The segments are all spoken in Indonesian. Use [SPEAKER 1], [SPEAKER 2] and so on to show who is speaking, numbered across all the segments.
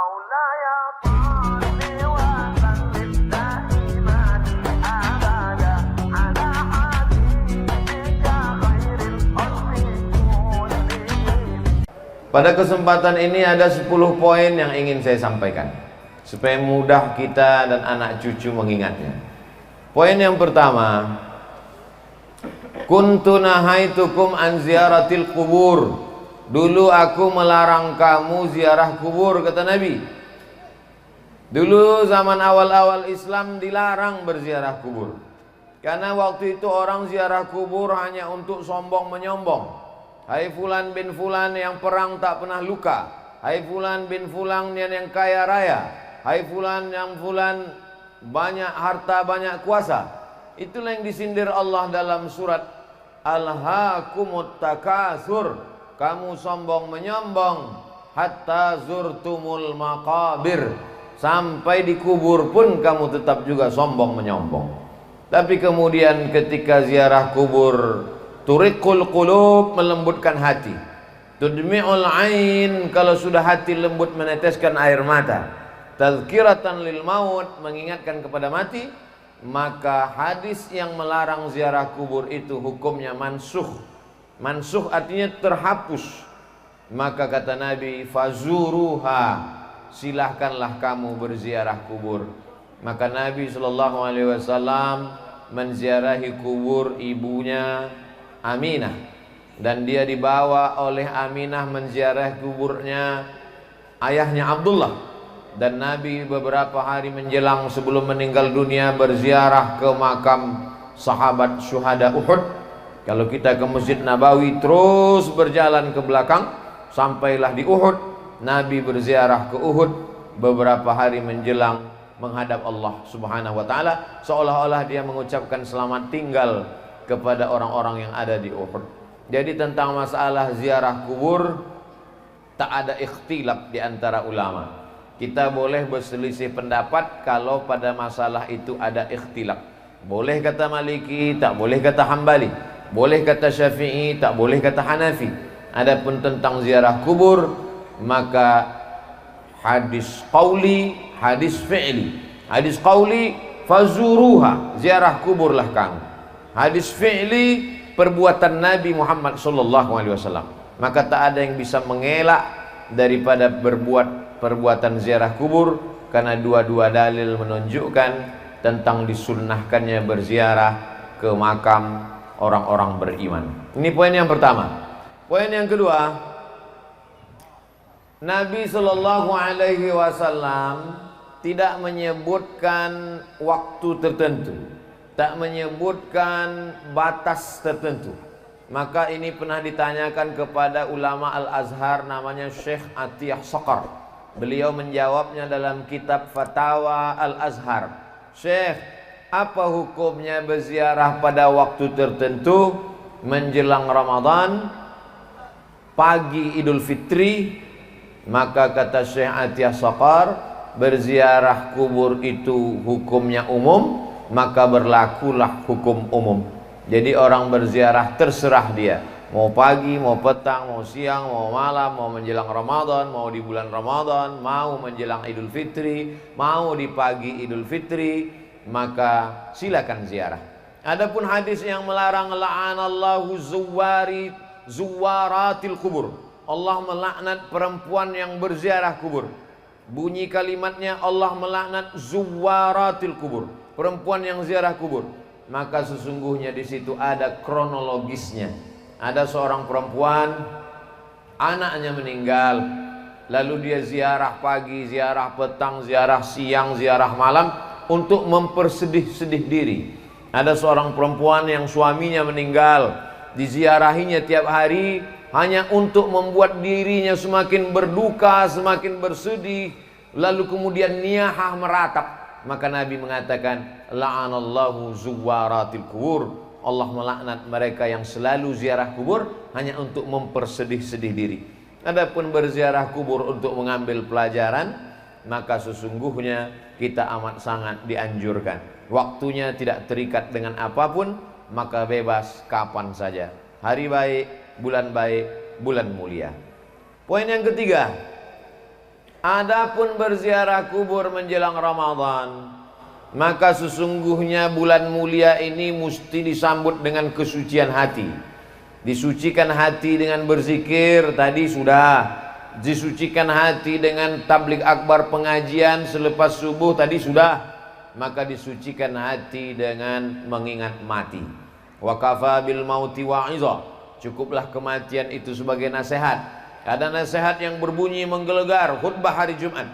[SPEAKER 1] Pada kesempatan ini ada 10 poin yang ingin saya sampaikan supaya mudah kita dan anak cucu mengingatnya. Poin yang pertama, kuntu nahaitukum an ziyaratil kubur. Dulu aku melarang kamu ziarah kubur, kata Nabi. Dulu zaman awal-awal Islam dilarang berziarah kubur, karena waktu itu orang ziarah kubur hanya untuk sombong menyombong. Hai fulan bin fulan yang perang tak pernah luka. Hai fulan bin fulan yang kaya raya. Hai fulan yang fulan banyak harta, banyak kuasa. Itulah yang disindir Allah dalam surat Alhaakumut Takatsur. Kamu sombong menyombong hatta zurtumul maqabir. Sampai di kubur pun kamu tetap juga sombong menyombong. Tapi kemudian ketika ziarah kubur, turiqul qulub, melembutkan hati. Tudmi'ul ain, kalau sudah hati lembut meneteskan air mata. Tazkiratan lil maut, mengingatkan kepada mati. Maka hadis yang melarang ziarah kubur itu hukumnya mansukh. Mansukh artinya terhapus. Maka kata Nabi, fazuruha, silahkanlah kamu berziarah kubur. Maka Nabi SAW menziarahi kubur ibunya Aminah, dan dia dibawa oleh Aminah menziarah kuburnya ayahnya Abdullah. Dan Nabi beberapa hari menjelang sebelum meninggal dunia berziarah ke makam sahabat syuhada Uhud. Kalau kita ke Masjid Nabawi terus berjalan ke belakang sampailah di Uhud. Nabi berziarah ke Uhud beberapa hari menjelang menghadap Allah Subhanahu wa taala, seolah-olah dia mengucapkan selamat tinggal kepada orang-orang yang ada di Uhud. Jadi tentang masalah ziarah kubur tak ada ikhtilaf di antara ulama. Kita boleh berselisih pendapat kalau pada masalah itu ada ikhtilaf. Boleh kata Maliki, tak boleh kata Hambali. Boleh kata Syafi'i, tak boleh kata Hanafi. Adapun tentang ziarah kubur, maka hadis qauli, hadis fi'li. Hadis qauli, fazuruha, ziarah kuburlah kamu. Hadis fi'li, perbuatan Nabi Muhammad SAW. Maka tak ada yang bisa mengelak daripada berbuat perbuatan ziarah kubur, karena dua-dua dalil menunjukkan tentang disunnahkannya berziarah ke makam orang-orang beriman. Ini poin yang pertama. Poin yang kedua, Nabi SAW tidak menyebutkan waktu tertentu, tak menyebutkan batas tertentu. Maka ini pernah ditanyakan kepada ulama Al-Azhar namanya Syekh Atiyah Saqar. Beliau menjawabnya dalam kitab Fatawa Al-Azhar. Syekh, apa hukumnya berziarah pada waktu tertentu menjelang Ramadan, pagi Idul Fitri? Maka kata Syekh Atiyah Saqar, berziarah kubur itu hukumnya umum, maka berlakulah hukum umum. Jadi orang berziarah terserah dia, mau pagi, mau petang, mau siang, mau malam, mau menjelang Ramadan, mau di bulan Ramadan, mau menjelang Idul Fitri, mau di pagi Idul Fitri, maka silakan ziarah. Adapun hadis yang melarang, la'anallahu zuwaratil kubur, Allah melaknat perempuan yang berziarah kubur. Bunyi kalimatnya, Allah melaknat zuwaratil kubur, perempuan yang ziarah kubur. Maka sesungguhnya di situ ada kronologisnya. Ada seorang perempuan, anaknya meninggal, lalu dia ziarah pagi, ziarah petang, ziarah siang, ziarah malam untuk mempersedih-sedih diri. Ada seorang perempuan yang suaminya meninggal, diziarahinya tiap hari hanya untuk membuat dirinya semakin berduka, semakin bersedih, lalu kemudian niyahah meratap. Maka Nabi mengatakan, la'anallahu zuwaratil kubur, Allah melaknat mereka yang selalu ziarah kubur hanya untuk mempersedih-sedih diri. Adapun berziarah kubur untuk mengambil pelajaran, maka sesungguhnya kita amat sangat dianjurkan. Waktunya tidak terikat dengan apapun, maka bebas kapan saja. Hari baik, bulan mulia. Poin yang ketiga, Adapun berziarah kubur menjelang Ramadan, maka sesungguhnya bulan mulia ini mesti disambut dengan kesucian hati. Disucikan hati dengan berzikir, tadi sudah. Disucikan hati dengan tabligh akbar pengajian selepas subuh, tadi sudah. Maka disucikan hati dengan mengingat mati. Wa kafa bil mauti wa'iza. Cukuplah kematian itu sebagai nasihat. Ada nasihat yang berbunyi menggelegar, khutbah hari Jumat.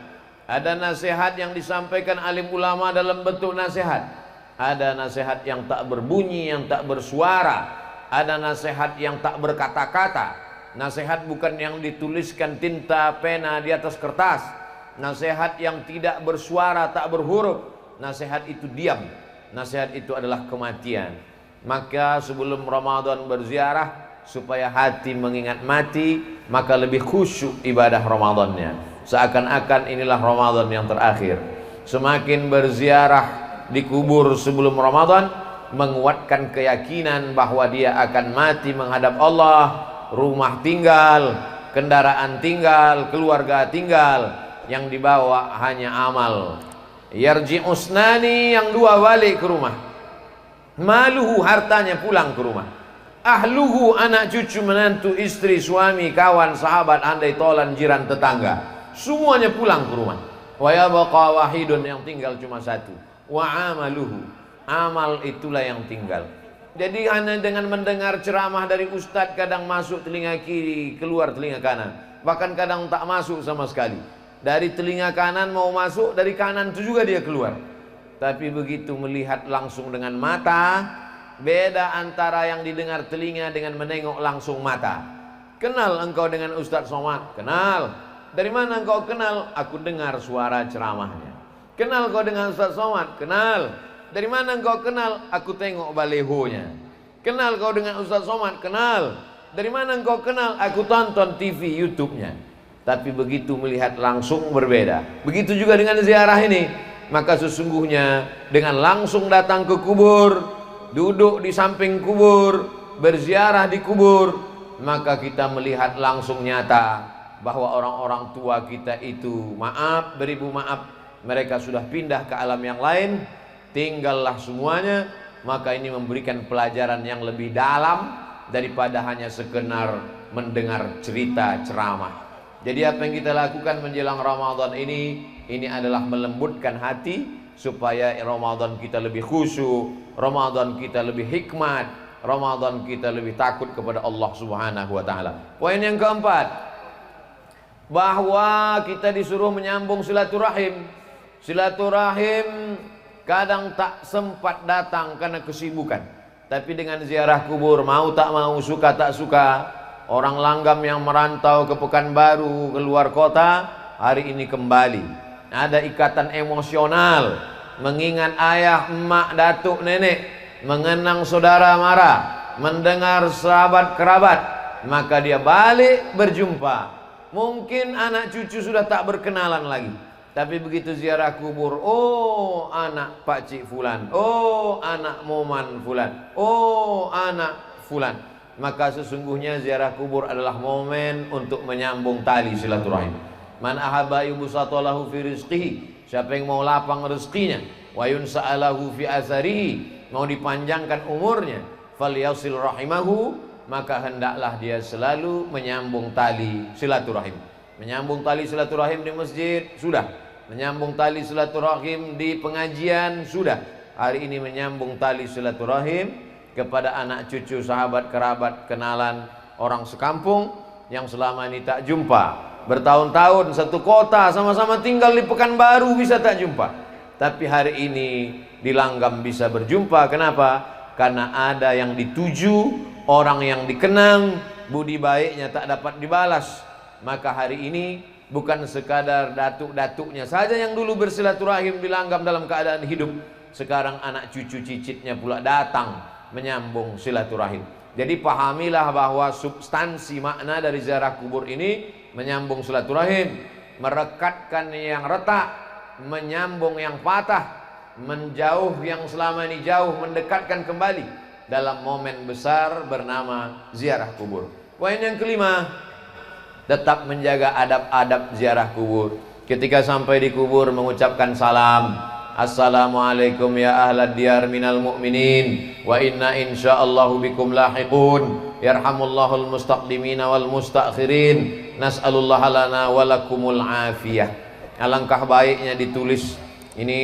[SPEAKER 1] Ada nasihat yang disampaikan alim ulama dalam bentuk nasihat. Ada nasihat yang tak berbunyi, yang tak bersuara. Ada nasihat yang tak berkata-kata. Nasihat bukan yang dituliskan tinta pena di atas kertas. Nasihat yang tidak bersuara, tak berhuruf. Nasihat itu diam. Nasihat itu adalah kematian. Maka sebelum Ramadan berziarah, supaya hati mengingat mati, maka lebih khusyuk ibadah Ramadannya. Seakan-akan inilah Ramadan yang terakhir. Semakin berziarah di kubur sebelum Ramadan, menguatkan keyakinan bahwa dia akan mati menghadap Allah. Rumah tinggal, kendaraan tinggal, keluarga tinggal, yang dibawa hanya amal. Yarji usnani, yang dua balik ke rumah. Maluhu, hartanya pulang ke rumah. Ahluhu, anak cucu menantu istri suami kawan sahabat andai tolan jiran tetangga, semuanya pulang ke rumah. Wa yabqa wahidun, yang tinggal cuma satu. Wa amaluhu, amal itulah yang tinggal. Jadi hanya dengan mendengar ceramah dari ustadz, kadang masuk telinga kiri, keluar telinga kanan. Bahkan kadang tak masuk sama sekali. Dari telinga kanan mau masuk, dari kanan itu juga dia keluar. Tapi begitu melihat langsung dengan mata, beda antara yang didengar telinga dengan menengok langsung mata. Kenal engkau dengan Ustadz Somad? Kenal. Dari mana engkau kenal? Aku dengar suara ceramahnya. Kenal kau dengan Ustadz Somad? Kenal. Dari mana engkau kenal? Aku tengok balehonya. Kenal kau dengan Ustadz Somad? Kenal. Dari mana engkau kenal? Aku tonton TV YouTube-nya. Tapi begitu melihat langsung berbeda. Begitu juga dengan ziarah ini. Maka sesungguhnya dengan langsung datang ke kubur, duduk di samping kubur, berziarah di kubur, maka kita melihat langsung nyata bahwa orang-orang tua kita itu, maaf beribu maaf, mereka sudah pindah ke alam yang lain, tinggallah semuanya. Maka ini memberikan pelajaran yang lebih dalam daripada hanya sekedar mendengar cerita ceramah. Jadi apa yang kita lakukan menjelang Ramadan ini adalah melembutkan hati supaya Ramadan kita lebih khusyuk, Ramadan kita lebih hikmat, Ramadan kita lebih takut kepada Allah Subhanahu wa taala. Poin yang keempat, bahwa kita disuruh menyambung silaturahim. Silaturahim kadang tak sempat datang karena kesibukan. Tapi dengan ziarah kubur, mau tak mau, suka tak suka, orang langgam yang merantau ke Pekanbaru, ke luar kota, hari ini kembali. Ada ikatan emosional, mengingat ayah, emak, datuk, nenek, mengenang saudara mara, mendengar sahabat kerabat, maka dia balik berjumpa. Mungkin anak cucu sudah tak berkenalan lagi, tapi begitu ziarah kubur, oh anak Pak Cik Fulan, oh anak Moman Fulan, oh anak Fulan. Maka sesungguhnya ziarah kubur adalah momen untuk menyambung tali silaturahim. Man ahabba yubsatalahu fi rizqihi, siapa yang mau lapang rezekinya, wa yunsa'alahu fi asarihi, mau dipanjangkan umurnya, falyasil rahimahu, maka hendaklah dia selalu menyambung tali silaturahim. Menyambung tali silaturahim di masjid sudah, menyambung tali silaturahim di pengajian sudah. Hari ini menyambung tali silaturahim kepada anak cucu, sahabat, kerabat, kenalan, orang sekampung yang selama ini tak jumpa. Bertahun-tahun satu kota, sama-sama tinggal di Pekanbaru, bisa tak jumpa. Tapi hari ini di Langgam bisa berjumpa. Kenapa? Karena ada yang dituju, orang yang dikenang, budi baiknya tak dapat dibalas. Maka hari ini bukan sekadar datuk-datuknya saja yang dulu bersilaturahim di Langgam dalam keadaan hidup. Sekarang anak cucu cicitnya pula datang menyambung silaturahim. Jadi pahamilah bahwa substansi makna dari ziarah kubur ini menyambung silaturahim, merekatkan yang retak, menyambung yang patah, menjauh yang selama ini jauh, mendekatkan kembali dalam momen besar bernama ziarah kubur. Poin yang kelima, tetap menjaga adab-adab ziarah kubur. Ketika sampai di kubur mengucapkan salam, Assalamualaikum ya ahlad diyar minal mu'minin wa inna insyaallahu bikum lahiqun. Yarhamullahul mustaqdimina wal mustakhirin. Nas'alullah lana walakumul afiyah. Alangkah baiknya ditulis. Ini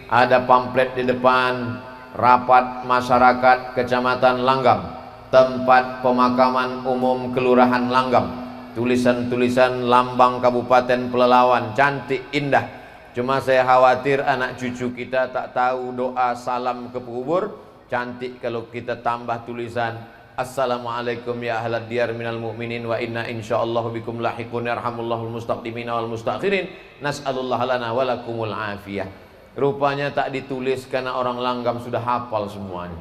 [SPEAKER 1] ada pamflet di depan rapat masyarakat Kecamatan Langgam, tempat pemakaman umum Kelurahan Langgam. Tulisan-tulisan lambang Kabupaten Pelalawan, cantik indah. Cuma saya khawatir anak cucu kita tak tahu doa salam ke kubur. Cantik kalau kita tambah tulisan Assalamualaikum ya ahlad diyar minal mu'minin wa inna insyaallahu bikum lahiqun. Yarhamullahul mustaqdimina wal mustakhirin. Nas'alullah lana walakumul afiyah. Rupanya tak ditulis karena orang Langgam sudah hafal semuanya.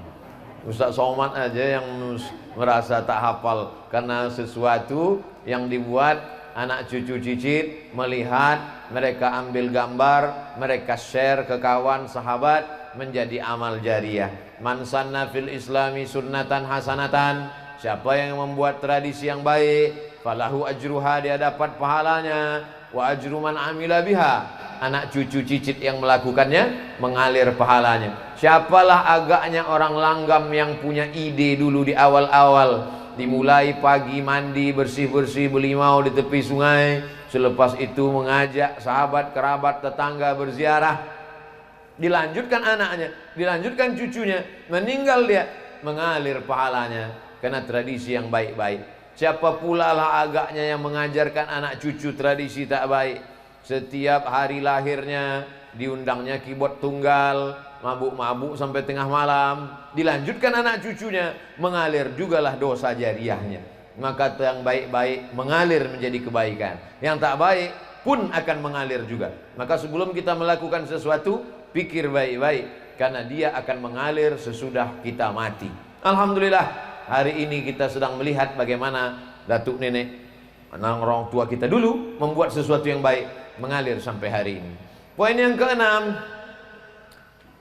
[SPEAKER 1] Ustaz Somad aja yang merasa tak hafal karena sesuatu yang dibuat anak cucu cicit melihat, mereka ambil gambar, mereka share ke kawan sahabat, menjadi amal jariah. Man sanna fil islami sunnatan hasanatan, siapa yang membuat tradisi yang baik, falahu ajruha, dia dapat pahalanya, wa ajru man amila biha, anak cucu cicit yang melakukannya mengalir pahalanya. Siapalah agaknya orang Langgam yang punya ide dulu di awal-awal, dimulai pagi mandi bersih-bersih belimau di tepi sungai, selepas itu mengajak sahabat, kerabat, tetangga berziarah, dilanjutkan anaknya, dilanjutkan cucunya, meninggal dia, mengalir pahalanya karena tradisi yang baik-baik. Siapa pula lah agaknya yang mengajarkan anak cucu tradisi tak baik? Setiap hari lahirnya diundangnya keyboard tunggal, mabuk-mabuk sampai tengah malam, dilanjutkan anak cucunya, mengalir jugalah dosa jariahnya. Maka yang baik-baik mengalir menjadi kebaikan, yang tak baik pun akan mengalir juga. Maka sebelum kita melakukan sesuatu, pikir baik-baik, karena dia akan mengalir sesudah kita mati. Alhamdulillah, hari ini kita sedang melihat bagaimana datuk nenek, orang tua kita dulu membuat sesuatu yang baik, mengalir sampai hari ini. Poin yang keenam,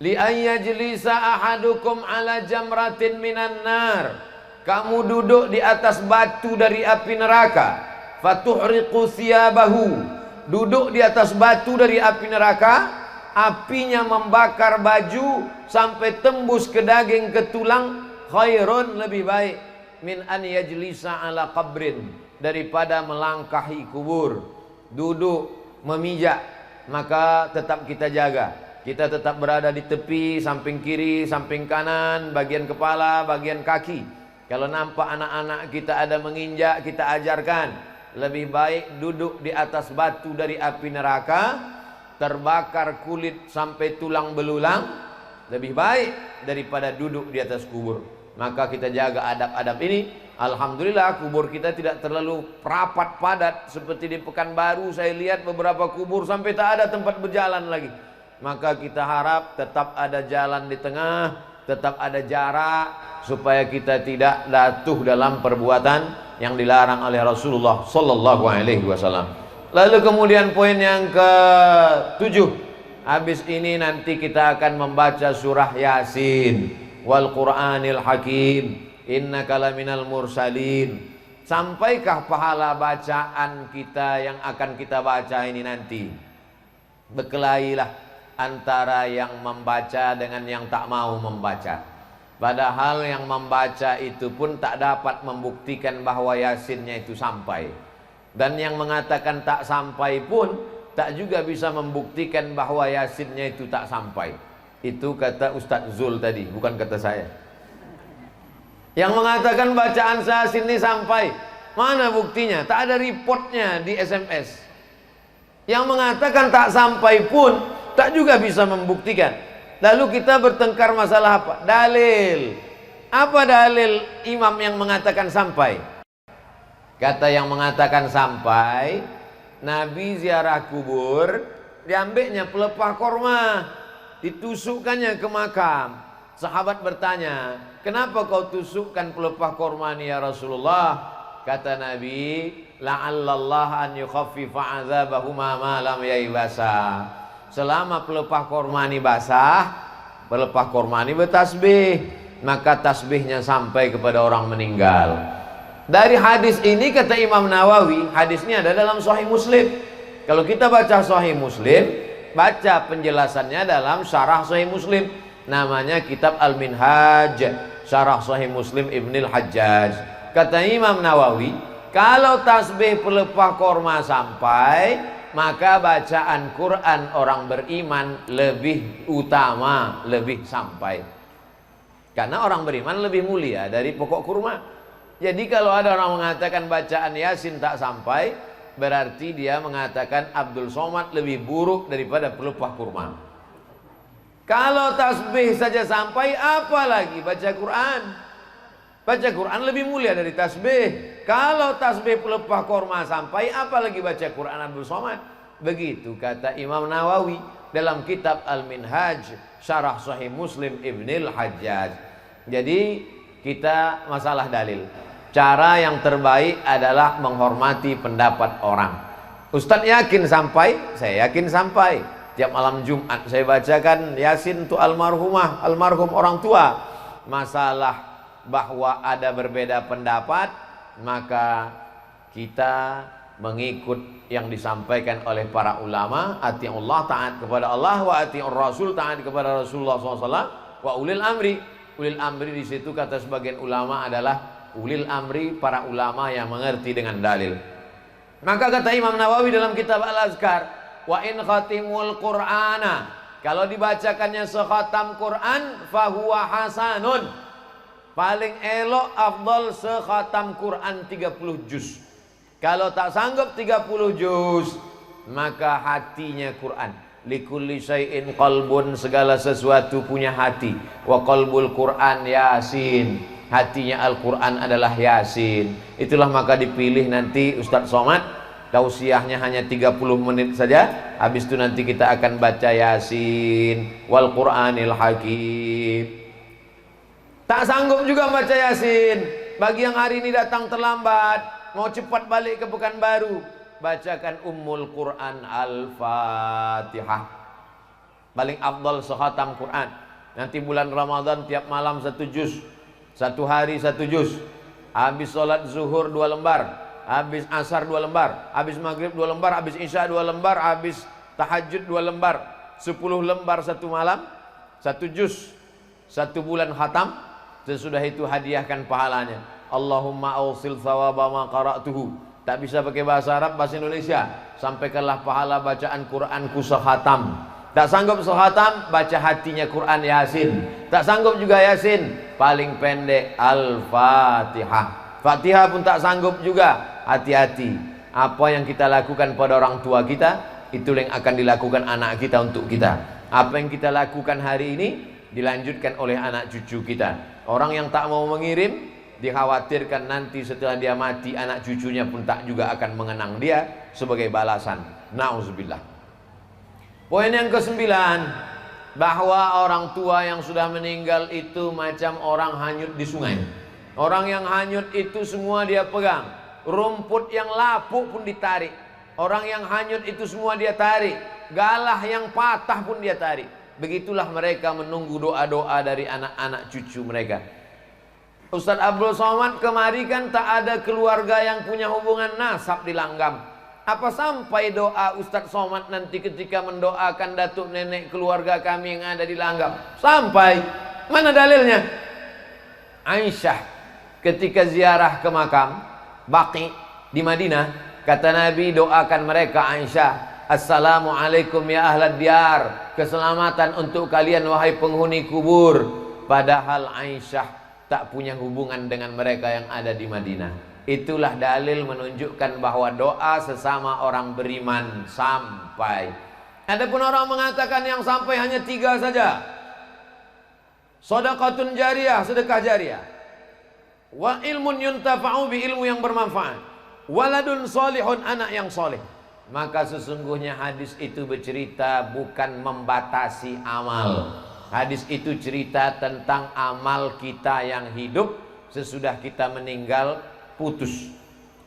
[SPEAKER 1] li ayyajlisa ahadukum ala jamratin minan nar, kamu duduk di atas batu dari api neraka, fatuhriqu thiyabahu, duduk di atas batu dari api neraka, apinya membakar baju sampai tembus ke daging, ke tulang, khairun, lebih baik, min an yajlisa ala qabrin, daripada melangkahi kubur. Duduk memijak, maka tetap kita jaga, kita tetap berada di tepi, samping kiri, samping kanan, bagian kepala, bagian kaki. Kalau nampak anak-anak kita ada menginjak, kita ajarkan. Lebih baik duduk di atas batu dari api neraka, terbakar kulit sampai tulang belulang, lebih baik daripada duduk di atas kubur. Maka kita jaga adab-adab ini. Alhamdulillah kubur kita tidak terlalu rapat padat seperti di Pekanbaru. Saya lihat beberapa kubur sampai tak ada tempat berjalan lagi. Maka kita harap tetap ada jalan di tengah, tetap ada jarak, supaya kita tidak jatuh dalam perbuatan yang dilarang oleh Rasulullah sallallahu alaihi wasallam. Lalu kemudian poin yang ke-7, habis ini nanti kita akan membaca surah Yasin, wal Qur'anil Hakim, innaka laminal mursalin. Sampaikah pahala bacaan kita yang akan kita baca ini nanti? Berkelailah antara yang membaca dengan yang tak mau membaca. Padahal yang membaca itu pun tak dapat membuktikan bahwa Yasinnya itu sampai. Dan yang mengatakan tak sampai pun tak juga bisa membuktikan bahwa Yasinnya itu tak sampai. Itu kata Ustadz Zul tadi, bukan kata saya. Yang mengatakan bacaan Yasin ini sampai, mana buktinya? Tak ada reportnya di SMS. Yang mengatakan tak sampai pun tak juga bisa membuktikan. Lalu kita bertengkar masalah apa? Dalil. Apa dalil imam yang mengatakan sampai? Kata yang mengatakan sampai, Nabi ziarah kubur, diambilnya pelepah korma, ditusukkannya ke makam. Sahabat bertanya, kenapa kau tusukkan pelepah korma ini ya Rasulullah? Kata Nabi, la'allallah an yukhaffifa azabahuma ma lam yaibasa. Selama pelepah korma ini basah, pelepah korma ini bertasbih, maka tasbihnya sampai kepada orang meninggal. Dari hadis ini kata Imam Nawawi, hadis ini ada dalam Sahih Muslim. Kalau kita baca Sahih Muslim, baca penjelasannya dalam syarah Sahih Muslim, namanya kitab Al-Minhaj, syarah Sahih Muslim Ibnul Hajjaj. Kata Imam Nawawi, kalau tasbih pelepah korma sampai, maka bacaan Quran orang beriman lebih utama, lebih sampai. Karena orang beriman lebih mulia dari pokok kurma. Jadi kalau ada orang mengatakan bacaan Yasin tak sampai, berarti dia mengatakan Abdul Somad lebih buruk daripada pelepah kurma. Kalau tasbih saja sampai, apalagi baca Quran. Baca Quran lebih mulia dari tasbih. Kalau tasbih pelepah korma sampai, apalagi baca Quran Abdul Somad. Begitu kata Imam Nawawi dalam kitab Al-Minhaj, syarah Sahih Muslim Ibnul Hajjaj. Jadi kita masalah dalil. Cara yang terbaik adalah menghormati pendapat orang. Ustadz yakin sampai, saya yakin sampai. Tiap malam Jumat saya bacakan Yasin untuk almarhumah, almarhum orang tua. Masalah bahwa ada berbeda pendapat, maka kita mengikut yang disampaikan oleh para ulama. Ati'ullah, taat kepada Allah, wa ati'ur rasul, taat kepada Rasulullah SAW, wa ulil amri. Ulil amri di situ kata sebagian ulama adalah ulil amri, para ulama yang mengerti dengan dalil. Maka kata Imam Nawawi dalam kitab Al-Azkar, wa in khatimul Qur'ana, kalau dibacakannya sekhatam Quran, fahuwa hasanun, paling elok afdal sekhatam Quran 30 juz. Kalau tak sanggup 30 juz, maka hatinya Quran. Likulli syai'in qalbun, segala sesuatu punya hati. Wa qalbul Quran Yasin, hatinya Al-Quran adalah Yasin. Itulah maka dipilih nanti Ustadz Somad, tausiahnya hanya 30 menit saja. Habis itu nanti kita akan baca Yasin wal Qur'anil Hakim. Tak sanggup juga baca Yasin, bagi yang hari ini datang terlambat, mau cepat balik ke Pekanbaru, bacakan Ummul Quran Al-Fatihah. Paling afdal sekhatam Quran. Nanti bulan Ramadan tiap malam 1 juz, 1 hari 1 juz. Habis sholat zuhur 2 lembar, habis asar 2 lembar, habis maghrib 2 lembar, habis isya 2 lembar, habis tahajud 2 lembar. 10 lembar 1 malam, 1 juz, 1 bulan khatam. Sesudah itu hadiahkan pahalanya. Allahumma awsil thawaba ma qara'tuhu. Tak bisa pakai bahasa Arab, bahasa Indonesia. Sampaikanlah pahala bacaan Quranku sekhatam. Tak sanggup sekhatam, baca hatinya Quran Yasin. Tak sanggup juga Yasin, paling pendek Al-Fatihah. Fatihah pun tak sanggup juga, hati-hati. Apa yang kita lakukan pada orang tua kita, itu yang akan dilakukan anak kita untuk kita. Apa yang kita lakukan hari ini, dilanjutkan oleh anak cucu kita. Orang yang tak mau mengirim, dikhawatirkan nanti setelah dia mati, anak cucunya pun tak juga akan mengenang dia sebagai balasan. Nauzubillah. Poin yang ke-9, bahwa orang tua yang sudah meninggal itu macam orang hanyut di sungai. Orang yang hanyut itu semua dia pegang. Rumput yang lapuk pun ditarik. Orang yang hanyut itu semua dia tarik. Galah yang patah pun dia tarik. Begitulah mereka menunggu doa-doa dari anak-anak cucu mereka. Ustaz Abdul Somad kemari kan tak ada keluarga yang punya hubungan nasab di Langgam. Apa sampai doa Ustaz Somad nanti ketika mendoakan datuk nenek keluarga kami yang ada di Langgam? Sampai. Mana dalilnya? Aisyah ketika ziarah ke makam Baqi di Madinah, kata Nabi, doakan mereka Aisyah, Assalamualaikum ya ahlad diyar, keselamatan untuk kalian wahai penghuni kubur. Padahal Aisyah tak punya hubungan dengan mereka yang ada di Madinah. Itulah dalil menunjukkan bahwa doa sesama orang beriman sampai. Adapun orang mengatakan yang sampai hanya 3 saja. Shadaqatun jariyah, sedekah jariyah. Wa ilmun yuntafa'u bi, ilmu yang bermanfaat. Waladun solihun, anak yang soleh. Maka sesungguhnya hadis itu bercerita bukan membatasi amal. Hadis itu cerita tentang amal kita yang hidup, sesudah kita meninggal putus.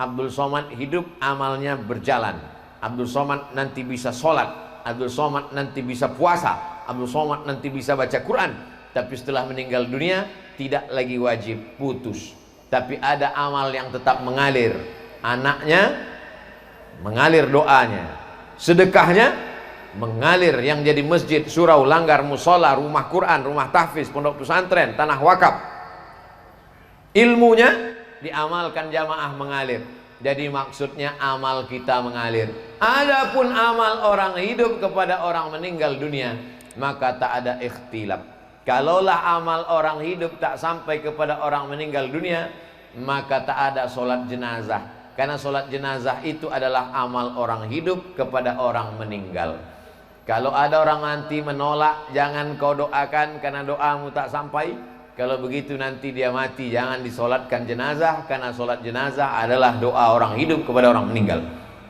[SPEAKER 1] Abdul Somad hidup, amalnya berjalan. Abdul Somad nanti bisa sholat, Abdul Somad nanti bisa puasa, Abdul Somad nanti bisa baca Quran. Tapi setelah meninggal dunia tidak lagi wajib, putus. Tapi ada amal yang tetap mengalir. Anaknya mengalir doanya, sedekahnya mengalir, yang jadi masjid, surau, langgar, musola, rumah Quran, rumah tahfiz, pondok pesantren, tanah wakaf. Ilmunya diamalkan jamaah mengalir. Jadi maksudnya amal kita mengalir. Adapun amal orang hidup kepada orang meninggal dunia, maka tak ada ikhtilaf. Kalaulah amal orang hidup tak sampai kepada orang meninggal dunia, maka tak ada sholat jenazah. Karena sholat jenazah itu adalah amal orang hidup kepada orang meninggal. Kalau ada orang nanti menolak, jangan kau doakan karena doamu tak sampai. Kalau begitu nanti dia mati, jangan disolatkan jenazah, karena solat jenazah adalah doa orang hidup kepada orang meninggal.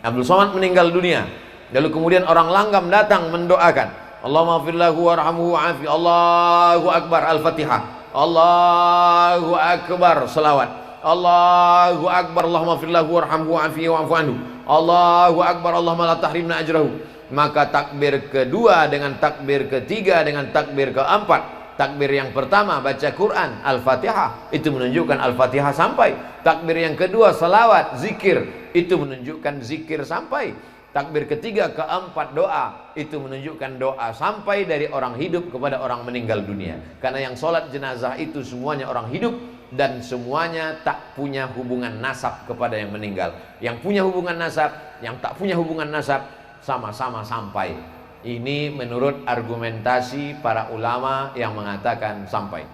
[SPEAKER 1] Abdul Somad meninggal dunia, lalu kemudian orang langgam datang mendoakan, Allahumma ighfir lahu warhamhu wa'afi. Allahu Akbar, Al-Fatihah. Allahu Akbar, selawat. Allahu Akbar, Allahumma ighfir lahu warhamhu wa'afi wa'fu anhu. Allahu Akbar, Allahumma la tahrimna ajrahu. Maka takbir kedua dengan takbir ketiga dengan takbir keempat, takbir yang pertama baca Quran, Al-Fatihah, itu menunjukkan Al-Fatihah sampai. Takbir yang kedua salawat, zikir, itu menunjukkan zikir sampai. Takbir ketiga keempat doa, itu menunjukkan doa sampai dari orang hidup kepada orang meninggal dunia. Karena yang sholat jenazah itu semuanya orang hidup, dan semuanya tak punya hubungan nasab kepada yang meninggal. Yang punya hubungan nasab, yang tak punya hubungan nasab, sama-sama sampai. Ini menurut argumentasi para ulama yang mengatakan sampai.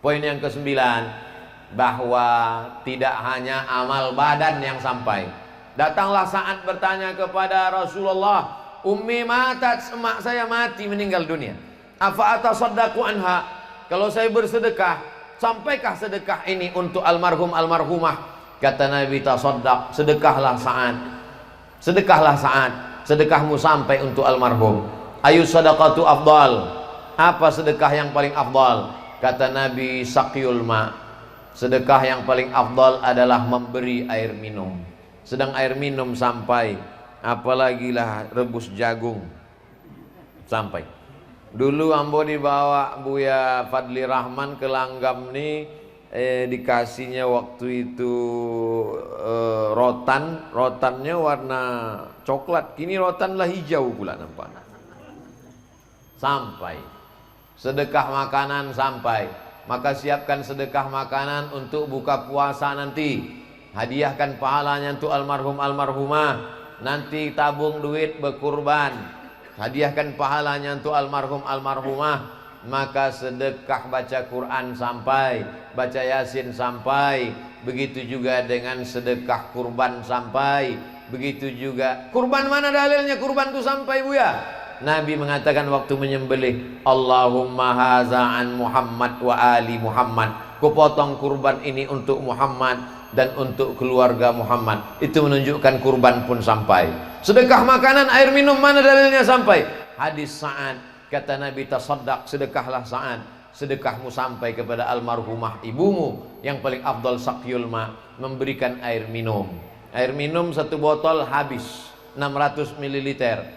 [SPEAKER 1] Poin yang ke-9, bahwa tidak hanya amal badan yang sampai. Datanglah saat bertanya kepada Rasulullah, Ummi matat, emak saya mati meninggal dunia. Afa atasaddaqu anha? Kalau saya bersedekah, sampaikah sedekah ini untuk almarhum almarhumah? Kata Nabi, tasaddaq, sedekahlah saat. Sedekahlah saat. Sedekahmu sampai untuk almarhum. Ayu sadaqatu afdal? Apa sedekah yang paling afdal? Kata Nabi, saqyul ma. Sedekah yang paling afdal adalah memberi air minum. Sedang air minum sampai, apalagi lah rebus jagung sampai. Dulu ambo dibawa Buya Fadli Rahman ke Langgam nih, dikasihnya waktu itu rotannya warna coklat, kini rotanlah hijau pula nampak. Sampai sedekah makanan sampai, maka siapkan sedekah makanan untuk buka puasa nanti. Hadiahkan pahalanya untuk almarhum almarhumah. Nanti tabung duit berkurban, hadiahkan pahalanya untuk almarhum almarhumah. Maka sedekah baca Quran sampai, baca Yasin sampai. Begitu juga dengan sedekah kurban sampai. Begitu juga kurban, mana dalilnya kurban itu sampai Buya? Nabi mengatakan waktu menyembelih, Allahumma haza an Muhammad wa ali Muhammad. Kupotong kurban ini untuk Muhammad dan untuk keluarga Muhammad. Itu menunjukkan kurban pun sampai. Sedekah makanan, air minum, mana dalilnya sampai? Hadis Sa'ad, kata Nabi, tasaddaq, sedekahlah Sa'ad. Sedekahmu sampai kepada almarhumah ibumu. Yang paling afdal saqyul ma, memberikan air minum. Air minum satu botol habis 600 ml.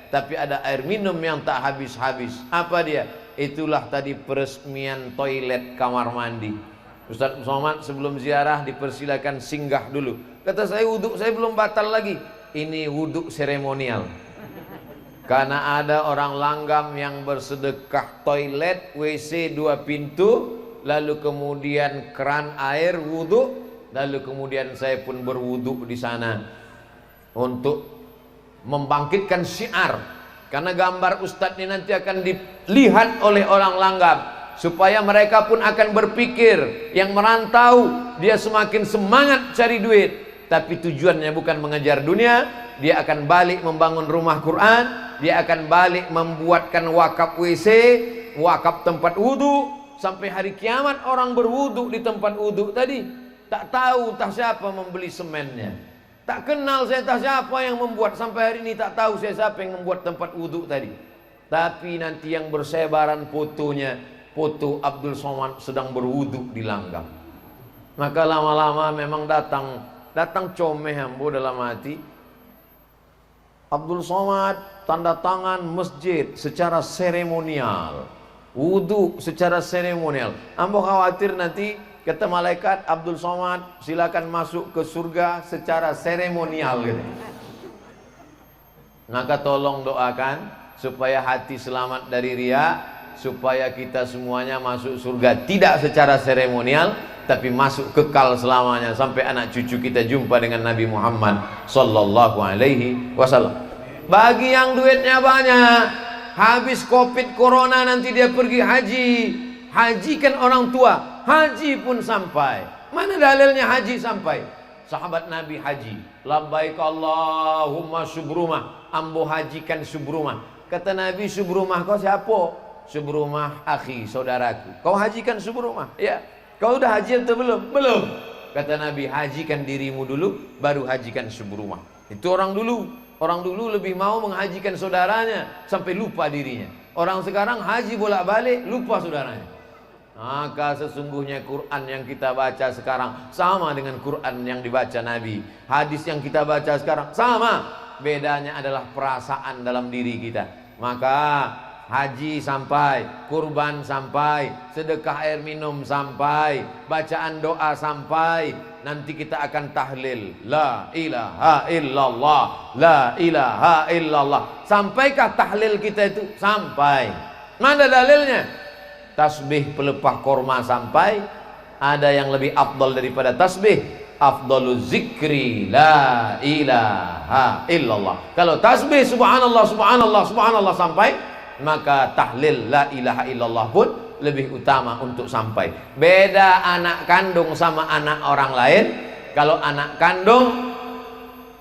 [SPEAKER 1] Tapi ada air minum yang tak habis-habis. Apa dia? Itulah tadi peresmian toilet kamar mandi. Ustaz Somad sebelum ziarah dipersilakan singgah dulu. Kata saya, wudhu saya belum batal lagi. Ini wudhu seremonial. Karena ada orang Langgam yang bersedekah toilet, WC 2 pintu, lalu kemudian keran air wudhu, lalu kemudian saya pun berwudhu di sana untuk membangkitkan syiar. Karena gambar Ustadz ini nanti akan dilihat oleh orang Langgam, supaya mereka pun akan berpikir, yang merantau dia semakin semangat cari duit, tapi tujuannya bukan mengejar dunia. Dia akan balik membangun rumah Quran, dia akan balik membuatkan wakaf WC, wakaf tempat wudhu. Sampai hari kiamat orang berwudhu di tempat wudhu tadi, tak tahu tak siapa membeli semennya, tak kenal saya tak siapa yang membuat. Sampai hari ini tak tahu saya siapa yang membuat tempat wudhu tadi. Tapi nanti yang bersebaran fotonya, foto Abdul Somad sedang berwudu di Langgam. Maka lama-lama memang datang comeh ambo dalam hati. Abdul Somad tanda tangan masjid secara seremonial, wudu secara seremonial. Ambo khawatir nanti kata malaikat, Abdul Somad silakan masuk ke surga secara seremonial gitu. Maka tolong doakan supaya hati selamat dari riya, supaya kita semuanya masuk surga tidak secara seremonial, tapi masuk kekal selamanya sampai anak cucu kita jumpa dengan Nabi Muhammad sallallahu alaihi wasallam. Bagi yang duitnya banyak, habis Covid corona nanti dia pergi haji. Haji kan orang tua, haji pun sampai. Mana dalilnya haji sampai? Sahabat Nabi haji, labbaik Allahumma subrumah, ambo hajikan subrumah. Kata Nabi, subrumah kau siapa? Subrumah akhi, saudaraku. Kau hajikan subrumah? Ya. Kau udah haji atau belum? Belum. Kata Nabi, hajikan dirimu dulu, baru hajikan subrumah. Itu orang dulu. Orang dulu lebih mau menghajikan saudaranya sampai lupa dirinya. Orang sekarang haji bolak-balik, lupa saudaranya. Maka sesungguhnya Quran yang kita baca sekarang sama dengan Quran yang dibaca Nabi. Hadis yang kita baca sekarang sama. Bedanya adalah perasaan dalam diri kita. Maka haji sampai, kurban sampai, sedekah air minum sampai, bacaan doa sampai. Nanti kita akan tahlil la ilaha illallah, la ilaha illallah. Sampaikah tahlil kita itu? Sampai. Mana dalilnya? Tasbih pelepah korma sampai. Ada yang lebih afdal daripada tasbih, afdalu zikri la ilaha illallah. Kalau tasbih subhanallah subhanallah subhanallah sampai, maka tahlil la ilaha illallah pun lebih utama untuk sampai. Beda anak kandung sama anak orang lain. Kalau anak kandung,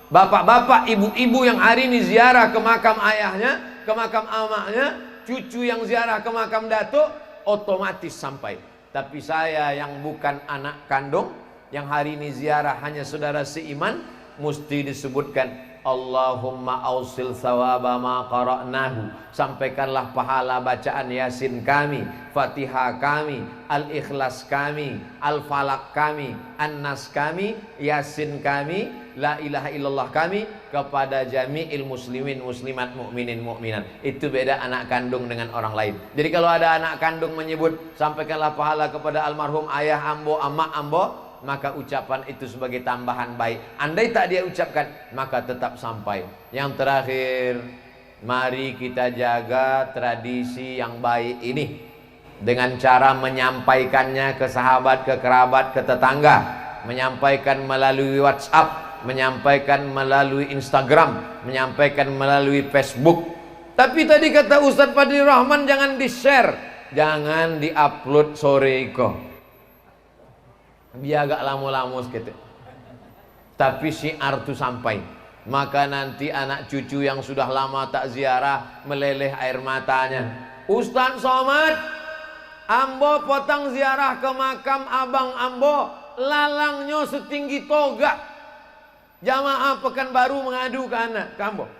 [SPEAKER 1] bapak-bapak, ibu-ibu yang hari ini ziarah ke makam ayahnya, ke makam amaknya, cucu yang ziarah ke makam datuk, otomatis sampai. Tapi saya yang bukan anak kandung, yang hari ini ziarah hanya saudara seiman, mesti disebutkan Allahumma ausil sawaba ma qara'nahu. Sampaikanlah pahala bacaan Yasin kami, Fatihah kami, Al-Ikhlas kami, Al-Falaq kami, An-Nas kami, Yasin kami, La ilaha illallah kami kepada jami'il muslimin muslimat mu'minin mu'minat. Itu beda anak kandung dengan orang lain. Jadi kalau ada anak kandung menyebut sampaikanlah pahala kepada almarhum ayah ambo, amak ambo, maka ucapan itu sebagai tambahan baik. Andai tak dia ucapkan, maka tetap sampai. Yang terakhir, mari kita jaga tradisi yang baik ini dengan cara menyampaikannya ke sahabat, ke kerabat, ke tetangga, menyampaikan melalui WhatsApp, menyampaikan melalui Instagram, menyampaikan melalui Facebook. Tapi tadi kata Ustadz Fadli Rahman, jangan di-share, jangan di-upload sore iko. Biar agak lama-lama sedikit. Tapi syiar itu sampai. Maka nanti anak cucu yang sudah lama tak ziarah meleleh air matanya. Ustaz Somad, ambo potong ziarah ke makam abang ambo, lalangnya setinggi toga. Jamaah Pekanbaru mengadu ke anak kambo.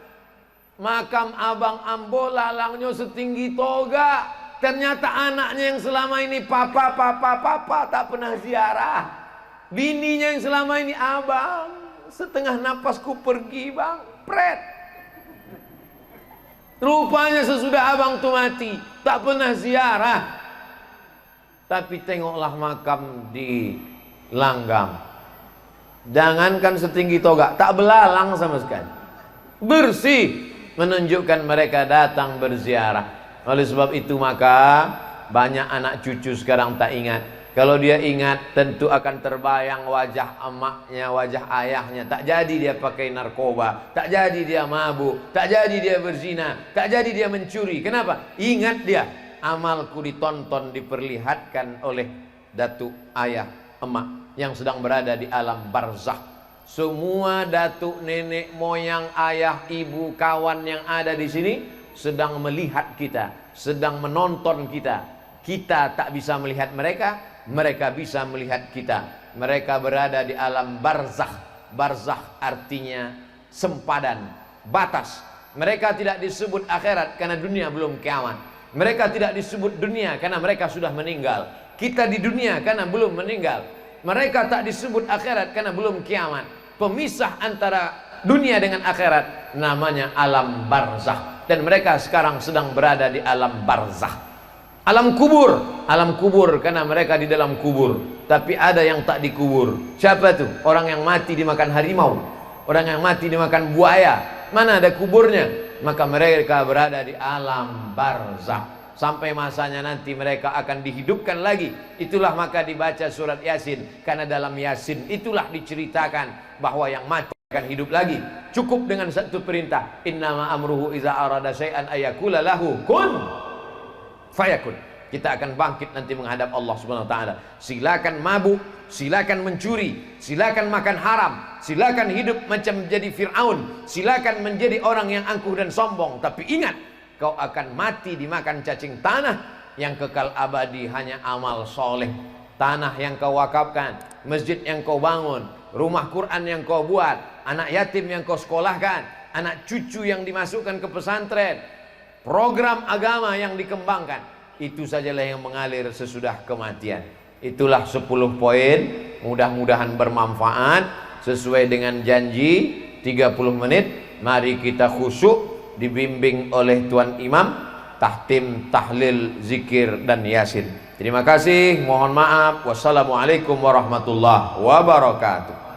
[SPEAKER 1] Makam abang ambo lalangnya setinggi toga. Ternyata anaknya yang selama ini papa tak pernah ziarah. Bininya yang selama ini abang, setengah napasku pergi bang, pret. Rupanya sesudah abang tuh mati, tak pernah ziarah. Tapi tengoklah makam di Langgam. Jangankan setinggi toga, tak belalang sama sekali. Bersih, menunjukkan mereka datang berziarah. Oleh sebab itu maka banyak anak cucu sekarang tak ingat. Kalau dia ingat tentu akan terbayang wajah emaknya, wajah ayahnya. Tak jadi dia pakai narkoba, tak jadi dia mabuk, tak jadi dia berzina, tak jadi dia mencuri. Kenapa? Ingat dia, amalku ditonton, diperlihatkan oleh datuk ayah emak yang sedang berada di alam barzakh. Semua datuk nenek moyang ayah ibu kawan yang ada di sini sedang melihat kita, sedang menonton kita. Kita tak bisa melihat mereka, mereka bisa melihat kita. Mereka berada di alam barzakh. Barzakh artinya sempadan, batas. Mereka tidak disebut akhirat karena dunia belum kiamat. Mereka tidak disebut dunia karena mereka sudah meninggal. Kita di dunia karena belum meninggal. Mereka tak disebut akhirat karena belum kiamat. Pemisah antara dunia dengan akhirat namanya alam barzakh. Dan mereka sekarang sedang berada di alam barzakh. Alam kubur karena mereka di dalam kubur. Tapi ada yang tak dikubur. Siapa itu? Orang yang mati dimakan harimau, orang yang mati dimakan buaya, mana ada kuburnya, maka mereka berada di alam barzakh sampai masanya nanti mereka akan dihidupkan lagi. Itulah maka dibaca surat Yasin, karena dalam Yasin itulah diceritakan bahwa yang mati akan hidup lagi. Cukup dengan satu perintah, innama amruhu iza arada syai'an ayakula lahu kun fayakun. Kita akan bangkit nanti menghadap Allah Subhanahu wa taala. Silakan mabuk, silakan mencuri, silakan makan haram, silakan hidup macam menjadi Firaun, silakan menjadi orang yang angkuh dan sombong, tapi ingat, kau akan mati dimakan cacing tanah. Yang kekal abadi hanya amal soleh. Tanah yang kau wakafkan, masjid yang kau bangun, rumah Quran yang kau buat, anak yatim yang kau sekolahkan, anak cucu yang dimasukkan ke pesantren, program agama yang dikembangkan, itu sajalah yang mengalir sesudah kematian. Itulah 10 poin, mudah-mudahan bermanfaat. Sesuai dengan janji 30 menit, mari kita khusyuk, dibimbing oleh Tuan Imam, tahtim, tahlil, zikir dan yasin. Terima kasih, mohon maaf. Wassalamualaikum warahmatullahi wabarakatuh.